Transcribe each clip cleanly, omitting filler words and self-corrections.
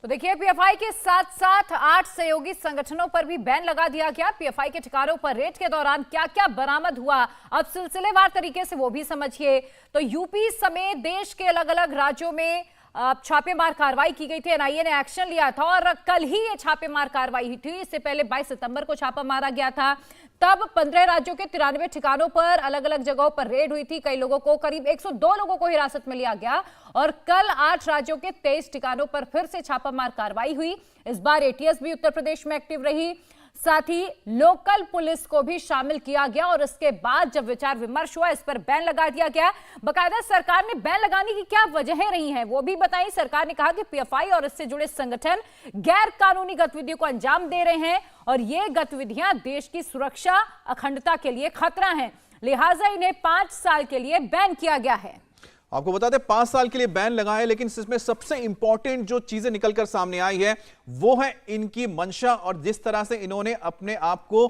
तो देखिए, पीएफआई के साथ साथ 8 सहयोगी संगठनों पर भी बैन लगा दिया गया। पीएफआई के ठिकानों पर रेड के दौरान क्या क्या बरामद हुआ, अब सिलसिलेवार तरीके से वो भी समझिए। तो यूपी समेत देश के अलग अलग राज्यों में छापेमार कार्रवाई की गई थी। एनआईए ने एक्शन लिया था और कल ही ये छापेमार कार्रवाई हुई थी। इससे पहले 22 सितंबर को छापा मारा गया था। तब 15 राज्यों के 93 ठिकानों पर अलग अलग जगहों पर रेड हुई थी। कई लोगों को, करीब 102 लोगों को हिरासत में लिया गया और कल 8 राज्यों के 23 ठिकानों पर फिर से छापामार कार्रवाई हुई। इस बार एटीएस भी उत्तर प्रदेश में एक्टिव रही, साथ ही लोकल पुलिस को भी शामिल किया गया और इसके बाद जब विचार विमर्श हुआ, इस पर बैन लगा दिया गया। बाकायदा सरकार ने बैन लगाने की क्या वजहें रही हैं वो भी बताई। सरकार ने कहा कि पीएफआई और इससे जुड़े संगठन गैर कानूनी गतिविधियों को अंजाम दे रहे हैं और ये गतिविधियां देश की सुरक्षा अखंडता के लिए खतरा हैं, लिहाजा इन्हें 5 साल के लिए बैन किया गया है। आपको बता दें 5 साल के लिए बैन लगा है, लेकिन इसमें सबसे इंपॉर्टेंट जो चीजें निकलकर सामने आई है वो है इनकी मंशा और जिस तरह से इन्होंने अपने आप को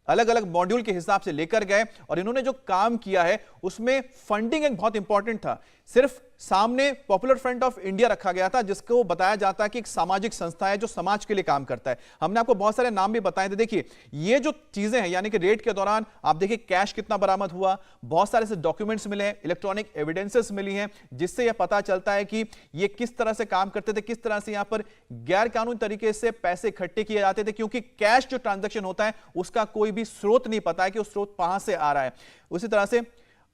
अलग अलग मॉड्यूल के हिसाब से लेकर गए और इन्होंने जो काम किया है उसमें फंडिंग एक बहुत इंपॉर्टेंट था। सिर्फ सामने पॉपुलर फ्रंट ऑफ इंडिया रखा गया था जिसको बताया जाता है कि एक सामाजिक संस्था है जो समाज के लिए काम करता है। हमने आपको बहुत सारे नाम भी बताए थे। देखिए ये जो चीजें हैं, यानी कि रेड के दौरान आप देखिए कैश कितना बरामद हुआ, बहुत सारे से डॉक्यूमेंट्स मिले हैं, इलेक्ट्रॉनिक एविडेंसेस मिली हैं, जिससे यह पता चलता है कि ये किस तरह से काम करते थे, किस तरह से यहां पर गैर कानूनी तरीके से पैसे इकट्ठे किए जाते थे, क्योंकि कैश जो ट्रांजैक्शन होता है उसका कोई भी स्रोत नहीं पता है कि वो स्रोत कहां से आ रहा है। उसी तरह से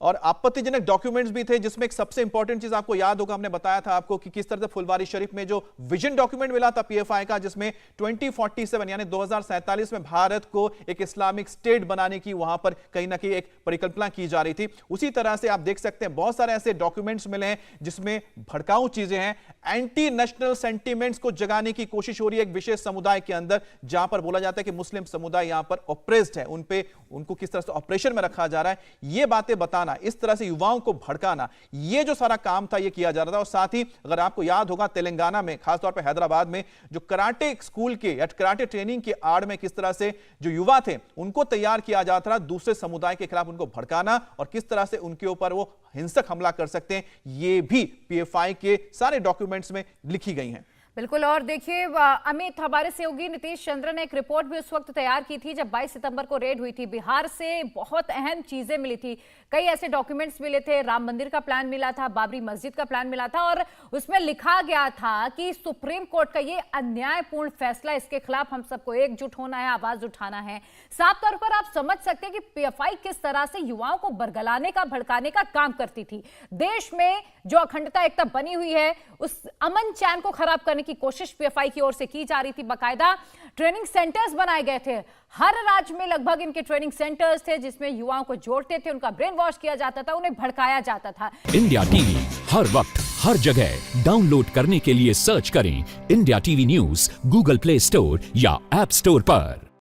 और आपत्तिजनक डॉक्यूमेंट्स भी थे, जिसमें एक सबसे इंपॉर्टेंट चीज आपको याद होगा, हमने बताया था आपको कि किस तरह से फुलवारी शरीफ में जो विजन डॉक्यूमेंट मिला था पीएफआई का, जिसमें 2047 यानी 2047 में भारत को एक इस्लामिक स्टेट बनाने की वहां पर कहीं ना कहीं एक परिकल्पना की जा रही थी। उसी तरह से आप देख सकते हैं बहुत सारे ऐसे डॉक्यूमेंट्स मिले हैं जिसमें भड़काऊ चीजें हैं, एंटी नेशनल सेंटीमेंट्स को जगाने की कोशिश हो रही है एक विशेष समुदाय के अंदर, जहां पर बोला जाता है कि मुस्लिम समुदाय यहां पर ऑप्रेस्ड है, उनको किस तरह से ऑपरेशन में रखा जा रहा है, ये बातें बताना, इस तरह से युवाओं को भड़काना, ये जो सारा काम था ये किया जा रहा था। और साथ ही अगर आपको याद होगा तेलंगाना में, खासतौर पर हैदराबाद में, जो कराटे स्कूल के या कराटे ट्रेनिंग के आड़ में किस तरह से जो युवा थे उनको तैयार किया जाता था दूसरे समुदाय के खिलाफ उनको भड़काना और किस तरह से उनके ऊपर वो हिंसक हमला कर सकते हैं, ये भी पीएफआई के सारे डॉक्यूमेंट्स में लिखी गई हैं। बिल्कुल। और देखिए अमित, हमारे सहयोगी नीतीश चंद्र ने एक रिपोर्ट भी उस वक्त तैयार की थी जब 22 सितंबर को रेड हुई थी। बिहार से बहुत अहम चीजें मिली थी, कई ऐसे डॉक्यूमेंट्स मिले थे, राम मंदिर का प्लान मिला था, बाबरी मस्जिद का प्लान मिला था और उसमें लिखा गया था कि सुप्रीम कोर्ट का ये अन्यायपूर्ण फैसला, इसके खिलाफ हम सबको एकजुट होना है, आवाज उठाना है। साफ तौर पर आप समझ सकते हैं कि पीएफआई किस तरह से युवाओं को बरगलाने का, भड़काने का काम करती थी। देश में जो अखंडता एकता बनी हुई है उस अमन चैन को खराब करने की कोशिश पीएफआई की ओर से की जा रही थी। बाकायदा ट्रेनिंग सेंटर्स बनाए गए थे, हर राज्य में लगभग इनके ट्रेनिंग सेंटर्स थे जिसमें युवाओं को जोड़ते थे, उनका ब्रेन वॉश किया जाता था, उन्हें भड़काया जाता था। इंडिया टीवी हर वक्त हर जगह डाउनलोड करने के लिए सर्च करें India TV news Google play store या ऐप स्टोर पर।